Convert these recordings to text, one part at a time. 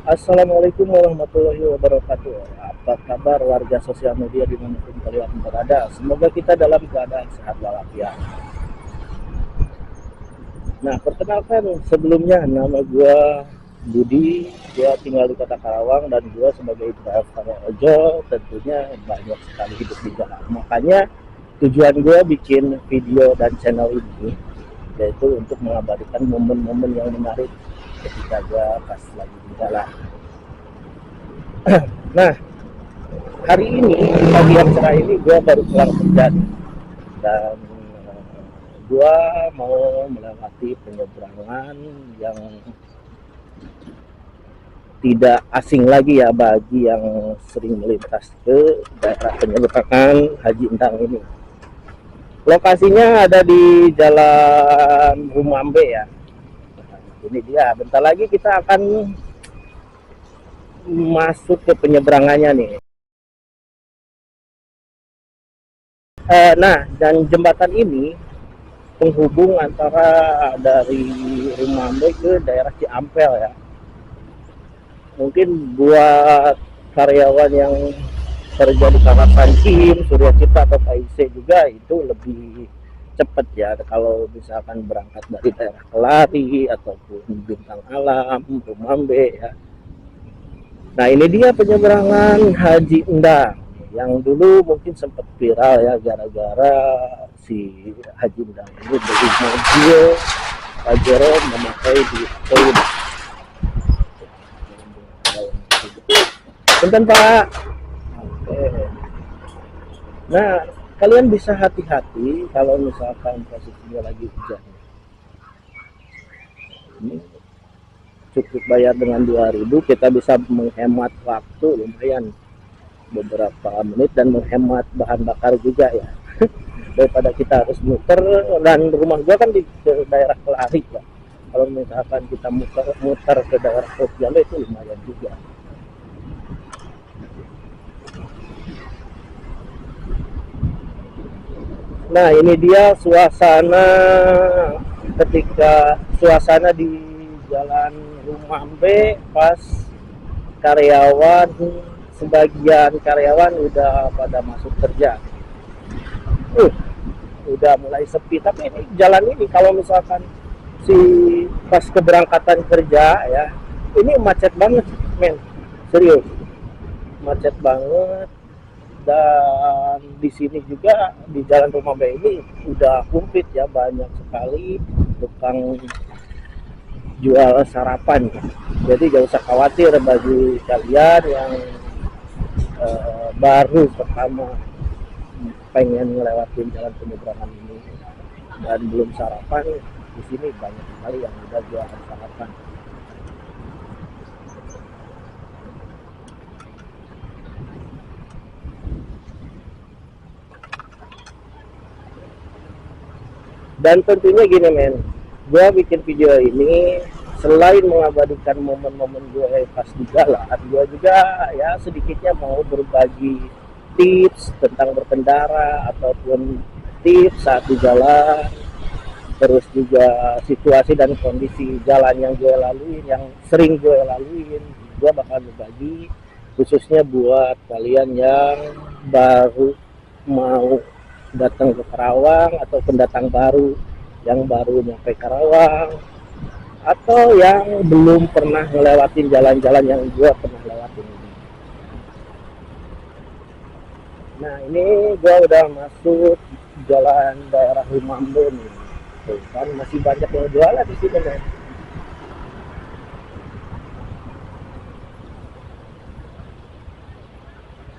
Assalamualaikum warahmatullahi wabarakatuh. Apa kabar warga sosial media dimanapun kalian berada? Semoga kita dalam keadaan sehat walafiat. Nah, perkenalkan sebelumnya nama gua Budi, gua tinggal di Kota Karawang dan gua sebagai driver ojol tentunya banyak sekali hidup di jalan. Makanya tujuan gua bikin video dan channel ini yaitu untuk mengabadikan momen-momen yang menarik ketika gua pas lagi di jalan. Nah, hari ini pagi yang cerah ini gue baru pulang kerja dan gue mau melewati penyeberangan yang tidak asing lagi ya bagi yang sering melintas ke daerah penyeberangan Haji Endang ini. Lokasinya ada di Jalan Rumambe ya. Nah, ini dia. Bentar lagi kita akan masuk ke penyeberangannya nih. Nah, dan jembatan ini penghubung antara dari Rumambe ke daerah Ciampel ya. Mungkin buat karyawan yang kerja di kawasan Kim, Surya Cipta atau KIC juga itu lebih cepat ya kalau misalkan berangkat dari daerah Kelari ataupun Bintang Alam, Rumambe ya. Nah ini dia penyeberangan Haji Endang yang dulu mungkin sempat viral ya gara-gara si Haji Endang ini beli mobil Pajero memakai di koin. Punten Pak. Oke. Nah kalian bisa hati-hati kalau misalkan posisinya lagi hujan. Ini cukup bayar dengan 2.000 kita bisa menghemat waktu lumayan beberapa menit dan menghemat bahan bakar juga ya daripada kita harus muter dan rumah gua kan di daerah Kelari ya. Kalau misalkan kita muter ke daerah Pojalo itu lumayan juga. Nah ini dia suasana di Jalan Rumambe pas karyawan sebagian karyawan udah pada masuk kerja. Uh, udah mulai sepi. Tapi ini jalan ini kalau misalkan si pas keberangkatan kerja ya, ini macet banget, men. Serius, macet banget. Dan di sini juga di Jalan Rumambe ini udah kumplit ya, banyak sekali tukang jual sarapan. Jadi gak usah khawatir bagi kalian yang baru pertama pengen ngelewatin jalan penyeberangan ini dan belum sarapan. Di sini banyak sekali yang udah jualan sarapan. Dan tentunya gini men, gue bikin video ini selain mengabadikan momen-momen gue pas di jalan, gue juga ya sedikitnya mau berbagi tips tentang berkendara ataupun tips saat di jalan, terus juga situasi dan kondisi jalan yang gue laluin, yang sering gue laluin, gue bakal berbagi khususnya buat kalian yang baru mau datang ke Karawang atau pendatang baru yang baru nyampe Karawang atau yang belum pernah ngelewatin jalan-jalan yang gue pernah lewatin ini. Nah ini gue udah masuk jalan daerah Rumambe nih. Tuh kan masih banyak yang jualan di sini kan.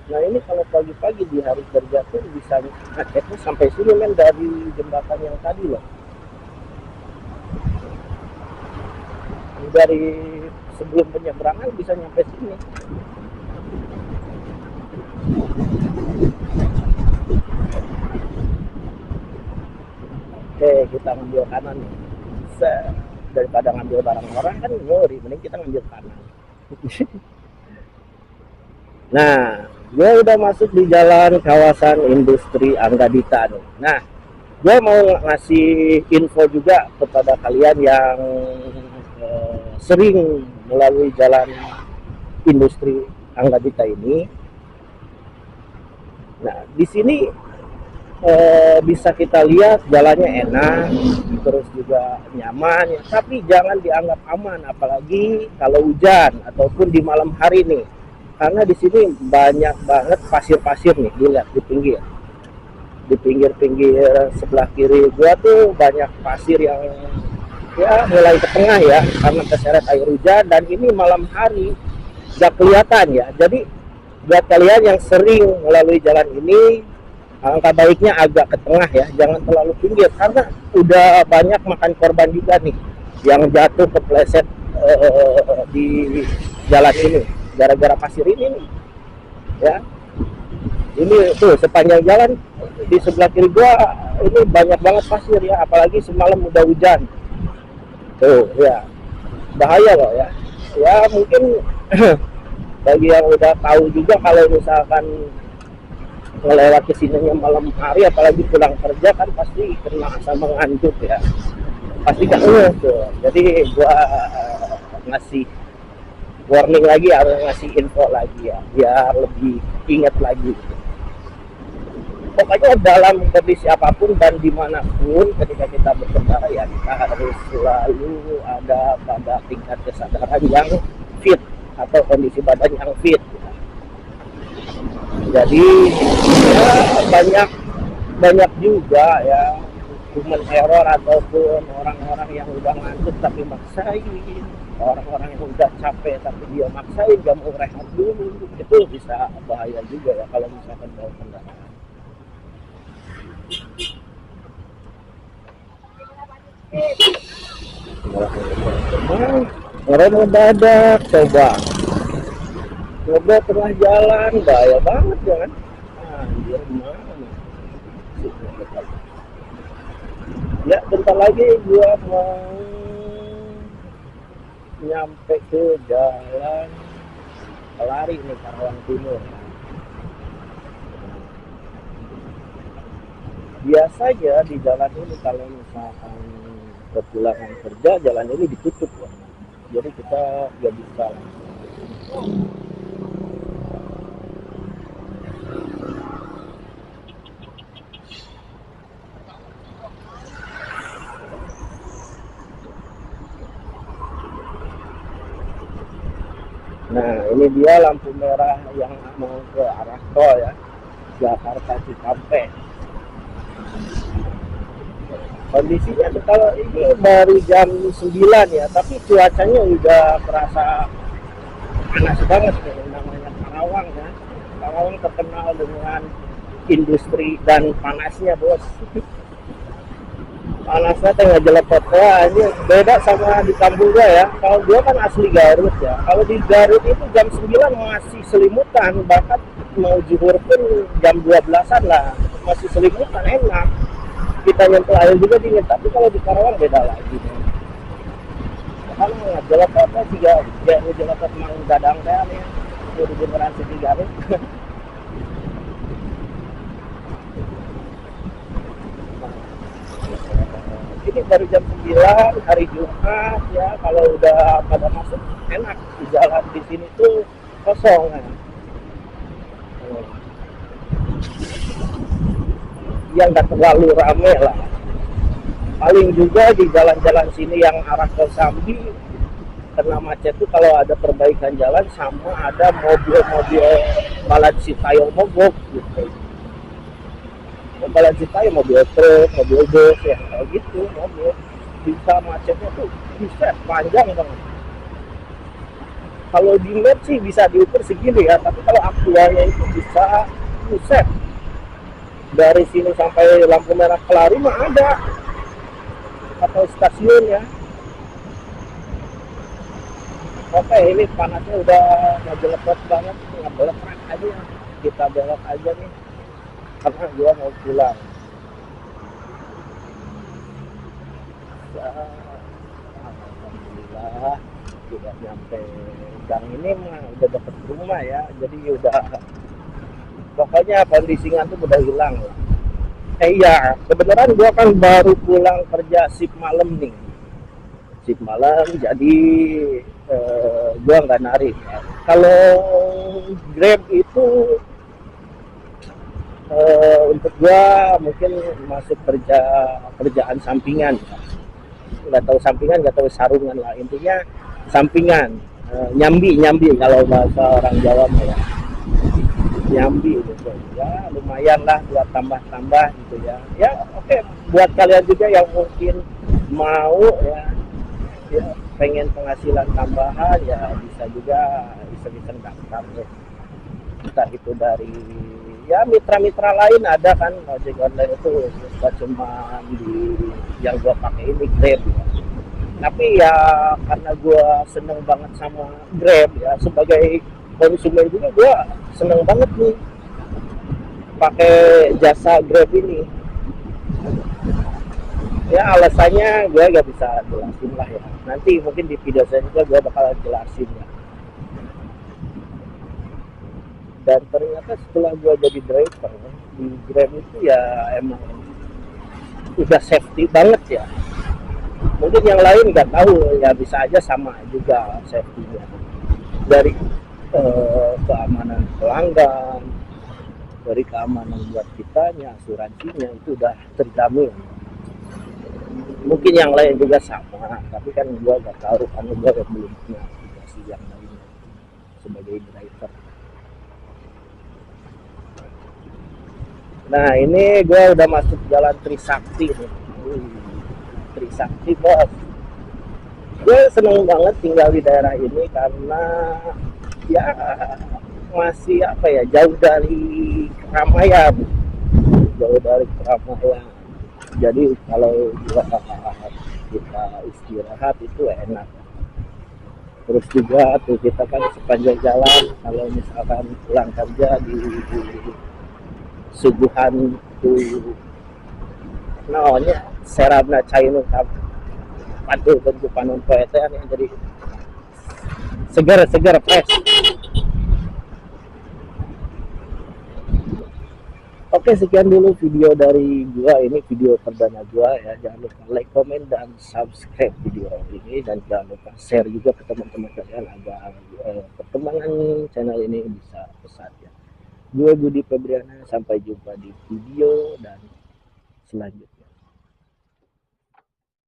Nah ini kalau pagi-pagi di hari kerja tuh bisa macetnya sampai sini men dari jembatan yang tadi loh. Dari sebelum penyeberangan bisa nyampe sini. Oke kita ngambil kanan nih. Daripada ngambil barang orang kan ngeri, mending kita ngambil kanan. Nah gue udah masuk di jalan kawasan industri Anggadita nih. Nah gue mau ngasih info juga kepada kalian yang sering melalui jalan industri Anggapita ini. Nah, di sini bisa kita lihat jalannya enak, terus juga nyaman, ya. Tapi jangan dianggap aman, apalagi kalau hujan ataupun di malam hari nih. Karena di sini banyak banget pasir-pasir nih, dilihat di pinggir-pinggir sebelah kiri gua tuh banyak pasir yang ya mulai ke tengah ya, karena terseret air hujan, dan ini malam hari nggak kelihatan ya. Jadi buat kalian yang sering melalui jalan ini, angka baiknya agak ke tengah ya, jangan terlalu pinggir, karena udah banyak makan korban juga nih yang jatuh kepleset di jalan ini gara-gara pasir ini nih ya. Ini tuh sepanjang jalan di sebelah kiri gua ini banyak banget pasir ya, apalagi semalam udah hujan tuh ya, bahaya loh ya. Ya mungkin bagi yang udah tahu juga, kalau misalkan melewati sininya malam hari apalagi pulang kerja kan pasti kena sama ngantuk ya, pasti kan tuh. Jadi gua ngasih warning lagi, harus ngasih info lagi ya, biar lebih ingat lagi. Pokoknya dalam kondisi apapun dan dimanapun ketika kita berkendara ya, kita harus selalu ada pada tingkat kesadaran yang fit atau kondisi badan yang fit. Jadi ya, banyak juga ya human error ataupun orang-orang yang udah ngantuk tapi maksain, orang-orang yang udah capek tapi dia maksain gak mau rehat dulu. Itu bisa bahaya juga ya kalau misalkan bawa kendaraan. Ngerem mendadak, coba tengah jalan, bahaya banget ya kan. Anjir, mana ya, bentar lagi gua mau nyampe ke jalan Kelari nih, Karawang Timur. Biasanya di jalan ini kalau misalkan kepulangan kerja, jalan ini ditutup ya. Jadi kita nggak bisa. Nah, ini dia lampu merah yang mau ke arah tol ya, Jakarta Cikampek. Kondisinya kalau ini baru jam 9 ya, tapi cuacanya udah terasa panas banget nih. Namanya Karawang ya. Karawang terkenal dengan industri dan panasnya, bos. Panasnya tengah jelepot. Wah, ini beda sama di kampung gua ya. Kalau gua kan asli Garut ya. Kalau di Garut itu jam 9 masih selimutan, bahkan mau zuhur pun jam 12-an lah masih selimutan, enak. Kita nyentuh air juga dingin, tapi kalau di Karawang beda lagi. Karena jelepotnya juga jelepot Mang Dadang ya, dari generasi di Garut. Ini baru jam 9 hari Jumat ya, kalau udah pada masuk enak, di jalan di sini tuh kosong ya. Yang nggak terlalu rame lah. Paling juga di jalan-jalan sini yang arah ke Sambi kena macet tuh kalau ada perbaikan jalan sama ada mobil-mobil balad Sitayo mogok gitu. Balad Sitayo, mobil truk, mobil bus ya kayak gitu, mobil bisa macetnya tuh bisa panjang banget. Kalau di map sih bisa diukur segini ya, tapi kalau aktualnya itu bisa buset. Dari sini sampai lampu merah Kelari mah ada, atau stasiun ya. Oke, ini panasnya udah ngejelepot banget, ngebelok aja. Kita belok aja nih, karena gua mau pulang. Ya, alhamdulillah sudah nyampe gang ini mah udah deket rumah ya, jadi udah pokoknya kondisi ngantuk udah hilang lah. Iya, kebenaran gua kan baru pulang kerja shift malam nih. Shift malam, jadi gua nggak narik ya. Kalau Grab itu untuk gua mungkin masuk kerjaan sampingan, nggak tahu sampingan, nggak tahu sarungan lah, intinya sampingan. Nyambi nyambi kalau bahasa orang Jawa ya, nyambi gitu ya, lumayan lah buat tambah-tambah gitu ya. Ya oke, buat kalian juga yang mungkin mau ya, ya pengen penghasilan tambahan ya, bisa juga iseng-iseng daftar ya, entah itu dari ya mitra-mitra lain. Ada kan ojek online itu bukan cuma di yang gua pakai ini Grab ya. Tapi ya karena gua seneng banget sama Grab ya, sebagai konsumen juga gua seneng banget nih pakai jasa Grab ini. Ya alasannya gue gak bisa jelasin lah ya, nanti mungkin di video selanjutnya gue bakal jelasin ya. Dan ternyata setelah gue jadi driver di Grab itu ya emang udah safety banget ya. Mungkin yang lain nggak tahu ya, bisa aja sama juga safety-nya, dari keamanan pelanggan, dari keamanan buat kitanya, asuransinya itu udah terjamin. Mungkin yang lain juga sama, tapi kan gua nggak tahu karena gua belum punya aplikasi yang lainnya sebagai driver. Nah ini gua udah masuk jalan Trisakti nih. Trisakti bos, gue seneng banget tinggal di daerah ini karena ya masih apa ya, jauh dari keramaian, jauh dari keramaian. Jadi kalau kita istirahat itu enak. Terus juga tuh kita kan sepanjang jalan kalau misalkan pulang kerja di suguhan tuh namanya serabna cainu kap padu bentuk panon poete yang jadi segar-segar fresh. Oke, sekian dulu video dari gua, ini video perdana gua ya. Jangan lupa like, comment, dan subscribe video ini, dan jangan lupa share juga ke teman-teman kalian agar perkembangan channel ini bisa pesat ya. Gue Budi Febriana, sampai jumpa di video dan selanjutnya.